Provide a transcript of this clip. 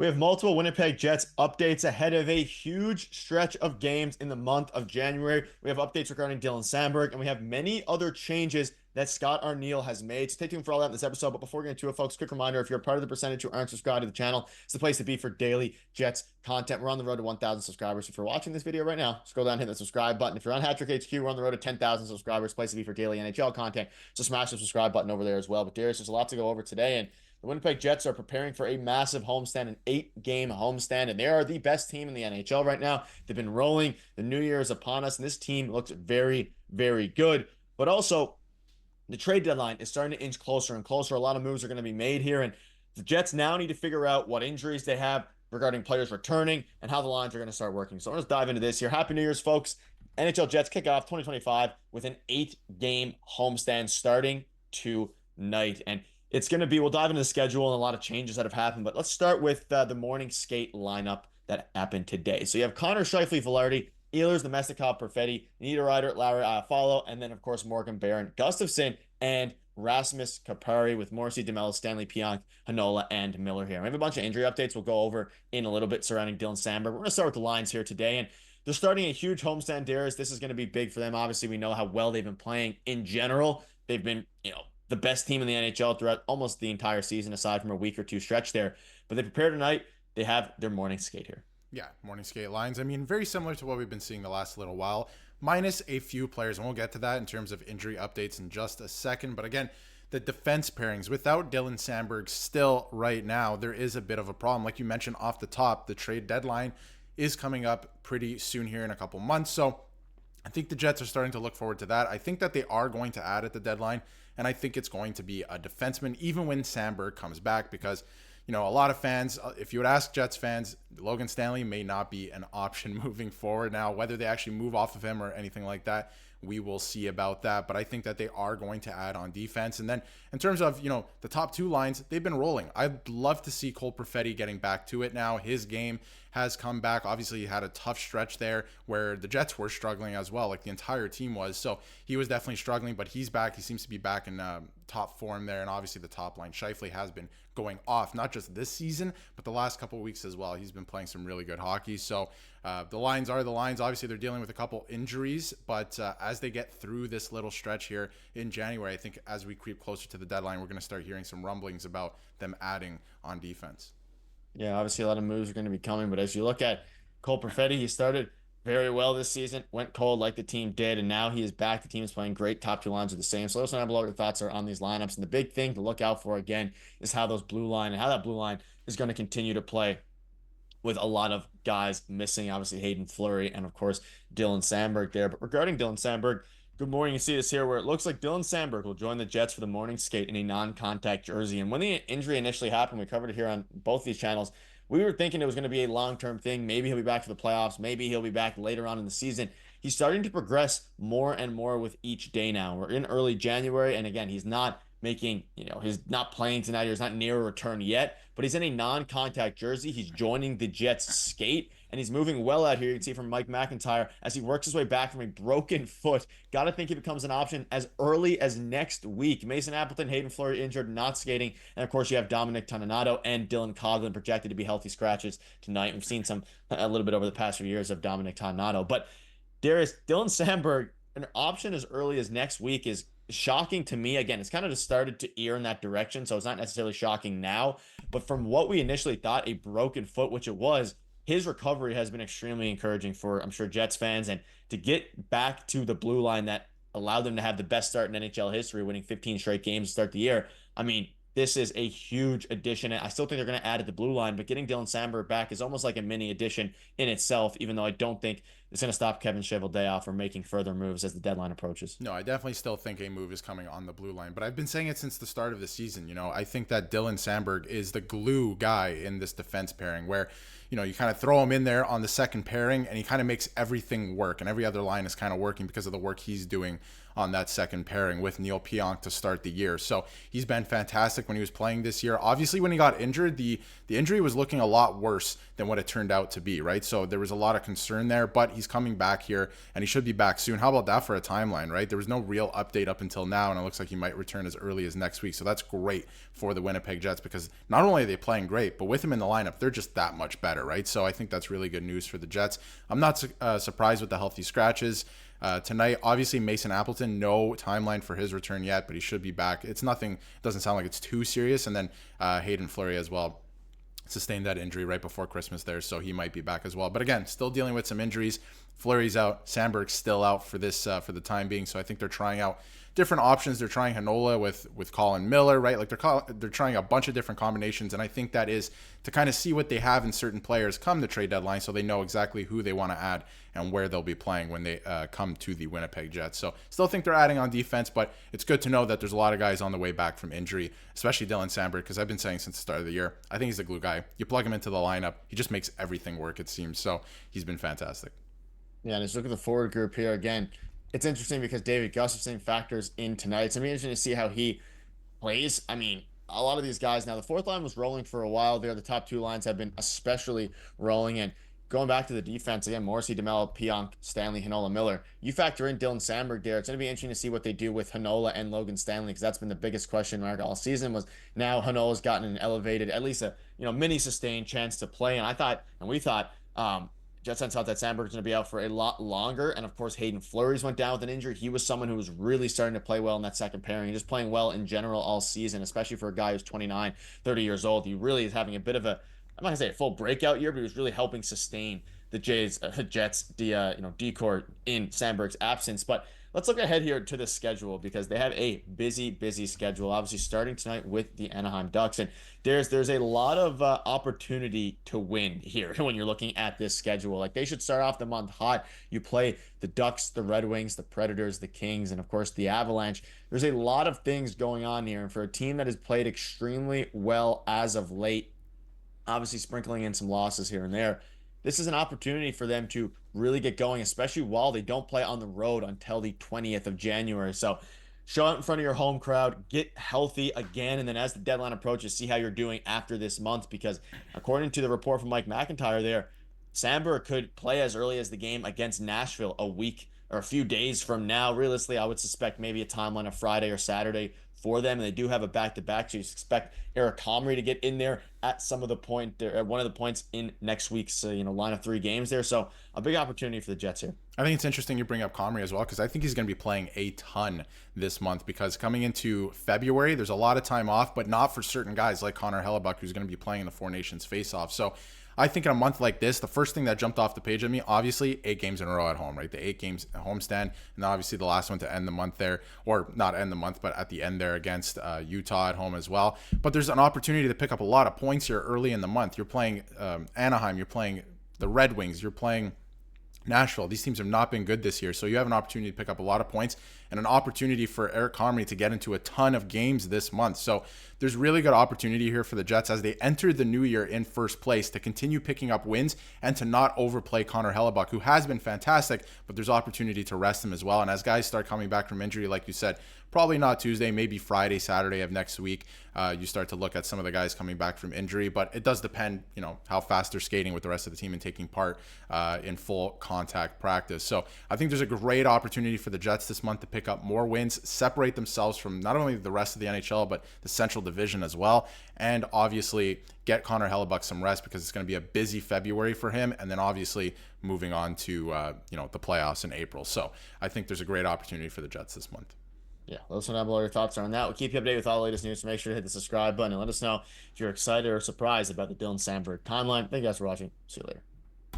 We have multiple Winnipeg Jets updates ahead of a huge stretch of games in the month of January. We have updates regarding Dylan Sandberg, and we have many other changes that Scott Arniel has made. So stay tuned for all that in this episode. But before we get into it, folks, quick reminder, if you're a part of the percentage who aren't subscribed to the channel, it's the place to be for daily Jets content. We're on the road to 1,000 subscribers. If you're watching this video right now, scroll down, hit the subscribe button. If you're on Hattrick HQ, we're on the road to 10,000 subscribers, place to be for daily NHL content. So smash the subscribe button over there as well. But Darius, there's a lot to go over today, and the Winnipeg Jets are preparing for a massive homestand, an 8-game homestand, and they are the best team in the NHL right now. They've been rolling. The new year is upon us, and this team looks very, very good. But also, the trade deadline is starting to inch closer and closer. A lot of moves are going to be made here, and the Jets now need to figure out what injuries they have regarding players returning and how the lines are going to start working. So let's dive into this here. Happy New Year's, folks. NHL Jets kick off 2025 with an 8-game homestand starting tonight. And it's going to be, we'll dive into the schedule and a lot of changes that have happened, but let's start with the morning skate lineup that happened today. So you have Connor Scheifele, Velarde, Ehlers, Nemestikov, Perfetti, Niederreiter, Larry Follow, and then, of course, Morgan Barron, Gustafsson, and Rasmus Kapari with Morrissey, DeMello, Stanley Pionk, Hanola, and Miller here. We have a bunch of injury updates we'll go over in a little bit surrounding Dylan Sandberg. We're going to start with the lines here today, and they're starting a huge homestand, Darius. This is going to be big for them. Obviously, we know how well they've been playing in general. They've been, the best team in the NHL throughout almost the entire season, aside from a week or two stretch there. But they prepare tonight. They have their morning skate here. Yeah, morning skate lines. I mean, very similar to what we've been seeing the last little while, minus a few players. And we'll get to that in terms of injury updates in just a second. But again, the defense pairings, without Dylan Sandberg still right now, there is a bit of a problem. Like you mentioned off the top, the trade deadline is coming up pretty soon here in a couple months. So I think the Jets are starting to look forward to that. I think that they are going to add at the deadline, and I think it's going to be a defenseman, even when Sandberg comes back, because, a lot of fans, if you would ask Jets fans, Logan Stanley may not be an option moving forward. Now, whether they actually move off of him or anything like that, we will see about that. But I think that they are going to add on defense. And then in terms of, the top two lines, they've been rolling. I'd love to see Cole Perfetti getting back to it now. His game has come back. Obviously, he had a tough stretch there where the Jets were struggling as well, like the entire team was. So he was definitely struggling, but he's back. He seems to be back in top form there. And obviously the top line, Scheifele, has been going off, not just this season, but the last couple of weeks as well. He's been playing some really good hockey. So the lines are the lines. Obviously, they're dealing with a couple injuries, but as they get through this little stretch here in January, I think as we creep closer to the deadline, we're going to start hearing some rumblings about them adding on defense. Yeah, obviously a lot of moves are going to be coming, but as you look at Cole Perfetti, he started very well this season, went cold like the team did, and now he is back. The team is playing great. Top two lines are the same. So let us know below what your thoughts are on these lineups. And the big thing to look out for, again, is how that blue line is going to continue to play with a lot of guys missing, obviously Hayden Fleury and, of course, Dylan Sandberg there. But regarding Dylan Sandberg, good morning. You see this here where it looks like Dylan Sandberg will join the Jets for the morning skate in a non-contact jersey. And when the injury initially happened, we covered it here on both these channels, we were thinking it was going to be a long-term thing. Maybe he'll be back for the playoffs. Maybe he'll be back later on in the season. He's starting to progress more and more with each day now. We're in early January, and again, he's not making, he's not playing tonight. He's not near a return yet, but he's in a non-contact jersey. He's joining the Jets skate, and he's moving well out here. You can see from Mike McIntyre as he works his way back from a broken foot. Got to think he becomes an option as early as next week. Mason Appleton, Hayden Fleury injured, not skating. And, of course, you have Dominic Toninato and Dylan Coghlan projected to be healthy scratches tonight. We've seen a little bit over the past few years of Dominic Toninato. But, Darius, Dylan Sandberg, an option as early as next week is shocking to me. Again, it's kind of just started to ear in that direction, so it's not necessarily shocking now. But from what we initially thought, a broken foot, which it was, his recovery has been extremely encouraging for, I'm sure, Jets fans. And to get back to the blue line that allowed them to have the best start in NHL history, winning 15 straight games to start the year, I mean, this is a huge addition. I still think they're going to add at the blue line, but getting Dylan Sandberg back is almost like a mini addition in itself, even though I don't think it's going to stop Kevin Cheveldayoff from making further moves as the deadline approaches. No, I definitely still think a move is coming on the blue line, but I've been saying it since the start of the season. I think that Dylan Sandberg is the glue guy in this defense pairing where, you kind of throw him in there on the second pairing and he kind of makes everything work, and every other line is kind of working because of the work he's doing on that second pairing with Neil Pionk to start the year. So he's been fantastic when he was playing this year. Obviously, when he got injured, the injury was looking a lot worse than what it turned out to be, right? So there was a lot of concern there, but he's coming back here and he should be back soon. How about that for a timeline, right? There was no real update up until now, and it looks like he might return as early as next week. So that's great for the Winnipeg Jets because not only are they playing great, but with him in the lineup, they're just that much better, right? So I think that's really good news for the Jets. I'm not surprised with the healthy scratches. Tonight, obviously, Mason Appleton, no timeline for his return yet, but he should be back. It's nothing, doesn't sound like it's too serious. And then Hayden Fleury as well sustained that injury right before Christmas there, so he might be back as well. But again, still dealing with some injuries. Fleury's out. Sandberg's still out for this for the time being. So I think they're trying out different options. They're trying Hanola with Colin Miller, right? Like they're trying a bunch of different combinations, and I think that is to kind of see what they have in certain players come the trade deadline, so they know exactly who they want to add and where they'll be playing when they come to the Winnipeg Jets. So still think they're adding on defense, but it's good to know that there's a lot of guys on the way back from injury, especially Dylan Sandberg, because I've been saying since the start of the year, I think he's the glue guy. You plug him into the lineup, he just makes everything work, it seems. So he's been fantastic. Yeah, and just look at the forward group here again. It's interesting because David Gustafson factors in tonight. It's gonna be interesting to see how he plays. I mean, a lot of these guys now, the fourth line was rolling for a while there. The top two lines have been especially rolling. And going back to the defense again, Morrissey, DeMello, Pionk, Stanley, Hanola, Miller. You factor in Dylan Sandberg there. It's going to be interesting to see what they do with Hanola and Logan Stanley, because that's been the biggest question mark all season. Was now Hanola's gotten an elevated, at least a mini sustained chance to play. And I thought, and we thought, Jets fans thought that Sandberg was going to be out for a lot longer. And of course, Hayden Fleury's went down with an injury. He was someone who was really starting to play well in that second pairing and just playing well in general all season, especially for a guy who's 29, 30 years old. He really is having a bit of a, I'm not going to say a full breakout year, but he was really helping sustain the Jets, decor in Sandberg's absence. But let's look ahead here to the schedule because they have a busy schedule. Obviously, starting tonight with the Anaheim Ducks, and there's a lot of opportunity to win here when you're looking at this schedule. Like they should start off the month hot. You play the Ducks, the Red Wings, the Predators, the Kings, and of course the Avalanche. There's a lot of things going on here, and for a team that has played extremely well as of late, obviously sprinkling in some losses here and there, this is an opportunity for them to really get going, especially while they don't play on the road until the 20th of January. So show out in front of your home crowd, get healthy again, and then as the deadline approaches, see how you're doing after this month, because according to the report from Mike McIntyre there, Sandberg could play as early as the game against Nashville a week or a few days from now. Realistically, I would suspect maybe a timeline of Friday or Saturday for them, and they do have a back-to-back, so you expect Eric Comrie to get in there at some of the point there, at one of the points in next week's line of 3 games there. So a big opportunity for the Jets here. I think it's interesting you bring up Comrie as well, because I think he's going to be playing a ton this month, because coming into February, there's a lot of time off, but not for certain guys like Connor Hellebuck, who's going to be playing in the Four Nations face-off. So I think in a month like this, the first thing that jumped off the page at me, obviously 8 games in a row at home, right? The 8 games homestand, and then obviously the last one to end the month there, or not end the month, but at the end there against Utah at home as well. But there's an opportunity to pick up a lot of points here early in the month. You're playing Anaheim, you're playing the Red Wings, you're playing Nashville. These teams have not been good this year, so you have an opportunity to pick up a lot of points and an opportunity for Eric Comrie to get into a ton of games this month. So there's really good opportunity here for the Jets as they enter the new year in first place to continue picking up wins and to not overplay Connor Hellebuck, who has been fantastic, but there's opportunity to rest him as well. And as guys start coming back from injury, like you said, probably not Tuesday, maybe Friday, Saturday of next week, you start to look at some of the guys coming back from injury, but it does depend, how fast they're skating with the rest of the team and taking part in full contact practice. So I think there's a great opportunity for the Jets this month to pick up more wins, separate themselves from not only the rest of the NHL, but the Central Division as well, and obviously get Connor Hellebuck some rest, because it's going to be a busy February for him, and then obviously moving on to the playoffs in April. So I think there's a great opportunity for the Jets this month. Yeah, let us know down below your thoughts on that. We'll keep you updated with all the latest news, so make sure to hit the subscribe button and let us know if you're excited or surprised about the Dylan Sandberg timeline. Thank you guys for watching. See you later.